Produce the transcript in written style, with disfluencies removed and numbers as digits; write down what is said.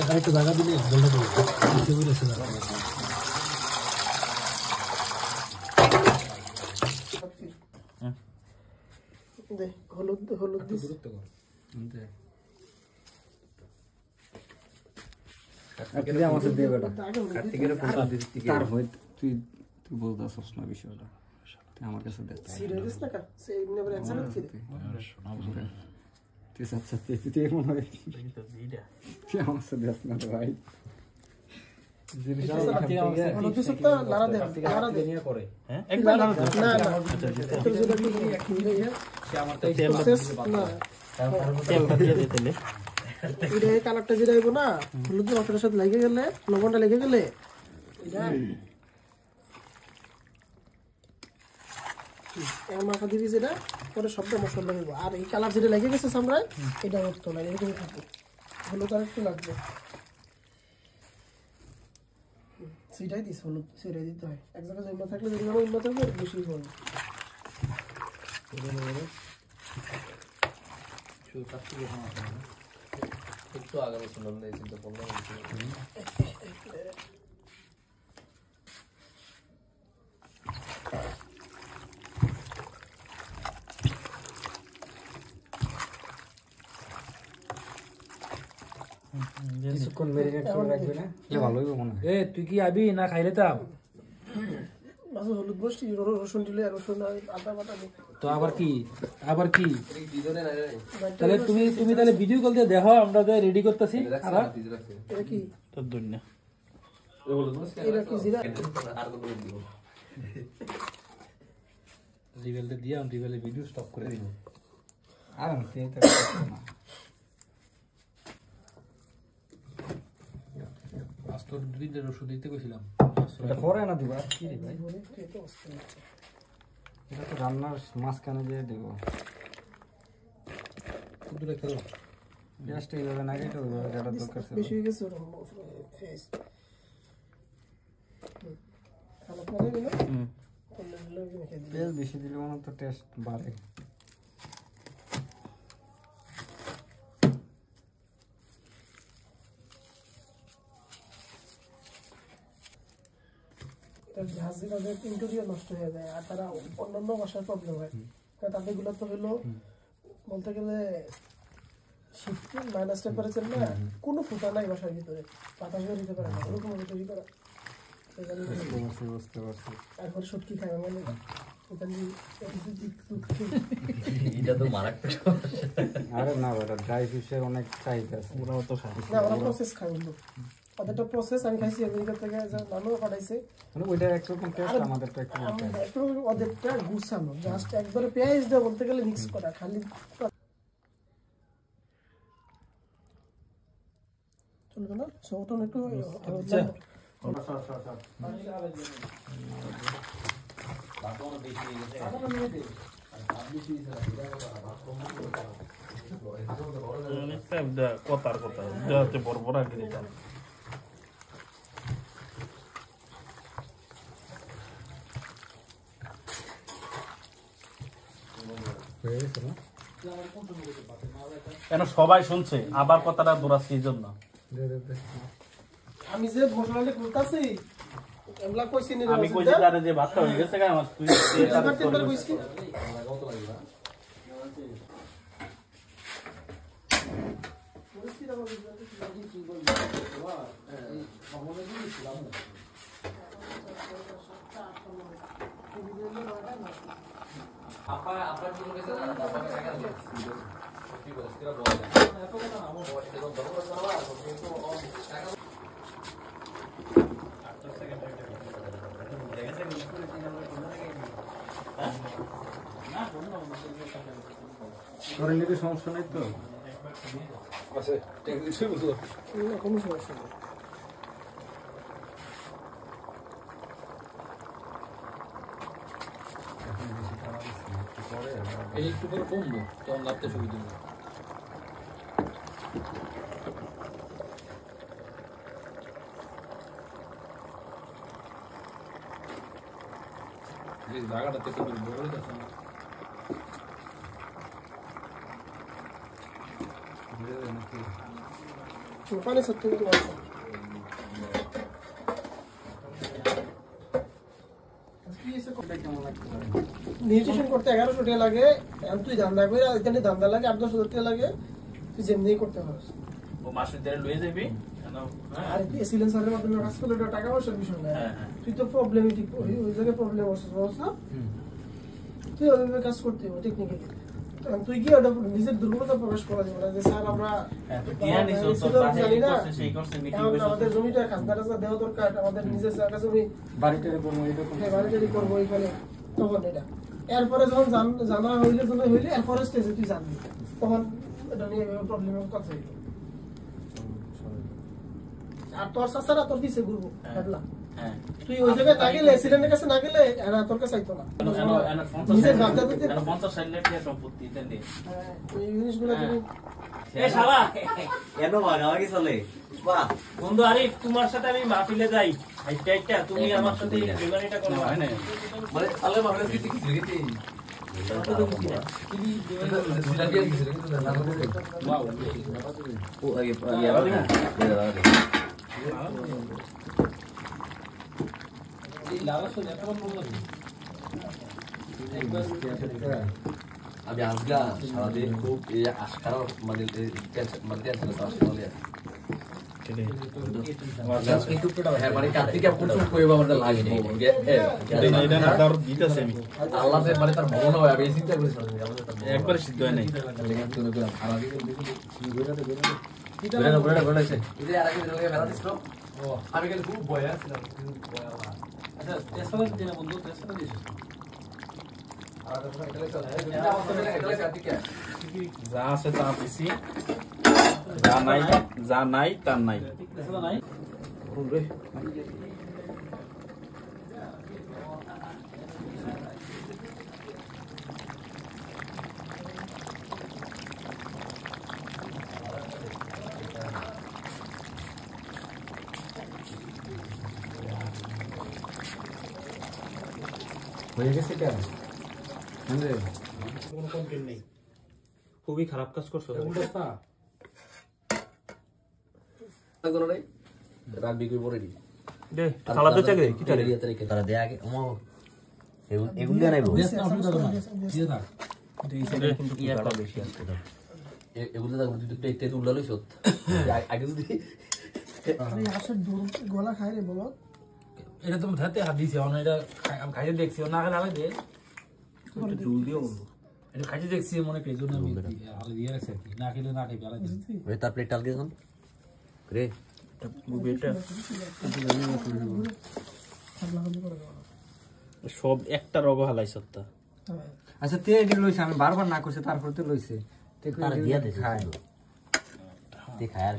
আরেকটা জায়গা দিলে জলটা দেবো হলুদ হলুদ তুই বলতেছিস না বিষয়টা আমার কাছে ভাই কালারটা যেটা হইব না হলুদ মশলার সাথে লেগে গেলে লবণটা লেগে গেলে মাখা দিবি যেটা পরে সবটা মশলা হইব আর এই কালার যেটা লেগে গেছে সামরায় এটা উঠতো না এরকমই থাকবে হলুদ আর একটু লাগবে সেটাই দিস হলুদ সেটাই দিতে হয় এক জায়গায় জমা থাকলে যদি আমার উন্নত হবে বেশি হবে একটু আগে শুনলাম না চিন্তা করলাম কিছুক্ষণ মেরিনেট করে রাখবি না ভালো হইব মনে হয় তুই কি আবি না খাইলে তাম মাঝে হলুদ বসছি রসুন দিলে রসুন আদা বাটা তো আবার কি তাহলে তুমি তাহলে ভিডিও কল দিয়ে দেখো আমরা রেডি করতেছি এটা কি তোর দুনিয়া এটা কি জিরা রিভেলটা দিয়ে আমি রিভেলের ভিডিও স্টপ করে দিব আর তোর দুদিনটা রসুন দিতে গেছিলাম এটা পরে না দিবা কি রে ভাই এটা তো রান্নার মাঝখানে দিয়ে দেব দূরে করো জাস্ট এইভাবে না কেটে ওইভাবে কাটার দরকার ছিল বেশি হয়ে গেছে ফেস খানা পরে দিলে তেল বেশি দিলে মনে তো টেস্ট বাড়ে জাহাজের ইন্টেরিয়র নষ্ট হয়ে যায় আর তারা অন্যান্য ভাষার প্রবলেম হয় তাদের গুলো তো হলো বলতে গেলে শীত মাইনাস টেম্পারেচার না কোনো ফুটা নাই বাসার ভিতরে বাতাস বের হতে পারে না ওরকম ভাবে তৈরি করা বুঝতে পারছি এখন শুটকি খাই মানে আরে না বেটা ড্রাই ফিশের অনেক চাহিদা আছে ওরা তো খায় না ওরা প্রসেস খায় ওদেরটা প্রসেস আমি খাইছি আমেরিকা থেকে নানু পাঠাইছে মানে ওইটা একরকম টেস্ট আমাদেরটা একটু ওদেরটা গুছানো জাস্ট একবারে পেঁয়াজ দিয়ে বলতে গেলে মিক্স করা খালি চলবে না সবটা একটু কথার কথা যাতে বড় বড় আগে কেন সবাই শুনছে আবার কথাটা দৌড়াচ্ছি এই জন্য আমি যে মশলাটা করতেছি এমলা কইছি নি আমি কইছি তারে যে ভাতটা হয়ে গেছে গায় আমার তুই এটা টেম্পার কইছি কত লাগবে পরিস্থিতি আমার বুঝতে কি বলবো এই সময় দিয়ে ছিলাম আপা আপা কি বলেছে না আপা টাকা দিয়ে কি বলছে কিরা বলে না এত কথা না আমার বয়স তো বড় বড় সারা আর কিন্তু টাকা 8 সেকেন্ড দেখেছে মিস্ত্রি তিন নম্বর কোন থেকে না কোন না করে নিতে সমস্যা নাই তো আছে টেকনিক বুঝলো না কোনো সমস্যা নেই এই একটু করে কমবো তখন লাগতে সুবিধা হবে এই জায়গাটাতে তো বড় হইতাছে না ওখানে সত্যি কিন্তু আছে নিউট্রিশন করতে 1100 টাকা লাগে আর তুই ধান্দা করে এখানে ধান্দা লাগে 8-10 টাকা লাগে তুই যেমনি করতে পারছ ও মাসে ধরে লয়ে যাবি আর তুই সিলেন্সারের মাধ্যমে কাজ করলে এটা টাকা পয়সার বিষয় না তুই তো প্রবলেমেটিক ওই জায়গায় প্রবলেম হচ্ছে বুঝছ তুই ওইভাবে কাজ করতে হবে টেকনিক্যালি তুই কি ওটা নিজের দুর্বলতা প্রকাশ করা যাবে না যে স্যার আমরা আমাদের জমিটা খাজনা টাজনা দেওয়া দরকার আমাদের নিজের জায়গা জমি বাড়িটারে করবো এরকম বাড়িটারি করবো এখানে তখন এটা এরপরে যখন জানা হইলে এরপরে স্টেজে তুই জানবি তখন এটা নিয়ে প্রবলেমের কথা হইল আর তোর সাসারা তোর দিছে ঘুরবো ভাবলাম তুই ওই জায়গায় না গেলে সিলেন্ডের কাছে না গেলে এরা তোর কাছে আইতো না নিজের ভাবটা দিতে 50 লাখ টাকা সম্পত্তি দেন দে এই জিনিসগুলো তুমি এ শালা এত ভাগাভাগি চলে বাহ বন্ধু আরিফ তোমার সাথে আমি মাহফিলে যাই আইটা তুমি আমার সাথে বিমানিটা করো হয় না মানে তাহলে ভাবে কি কি লিখেছি ও আগে আগে আমি আজগা সারাদিন খুব এই আশকার মানে টেনশন আসলে হ্যাঁ মানে কার্তিকে প্রচুর কইবা আমাদের লাগে না এটা না দার দিতেছে আমি আল্লাহ মানে তার মন হয় আমি চিন্তা করি একবার সিদ্ধ হয় নাই আমি কিন্তু খুব ভয় আছিলাম আচ্ছা তেসরা দিন বন্ধু তেসরা দিছ যা আছে তা দিছি যা নাই তার নাই হয়ে গেছে কেন কোনো কমপ্লেইন নেই খুবই খারাপ কাজ করছো রাখবি কই পরে দি দে খালা তো চাগে কি তারে তারা দেয়া আগে ও এগুলো দেয়া নাইবো ইয়াটা বেশি আসছে তো এগুলো দাও তুই তো একটু উল্লা লইছ আগে যদি আরে আসল গলা খায় রে বলো এটা তুমি ধাতে হাত দিছি অন এটা আমি খাইতে দেখছি না গেলে আলাদা দে জুল দিও এটা খাইতে দেখছি মনে করি জন্য আমি আলাদা দিয়ে রাখছি আর কি না খেলে না খাইবে আলাদা দিছি ওই তার প্লেট টাল দিয়ে দেন রে মুভিটা হামলা করে দাও সব একটা রগ হালাইছ তা আচ্ছা তে এদিন লইছে আমি বারবার না করছে তারপর তো লইছে তে তার দিয়া দে খায় খায় আর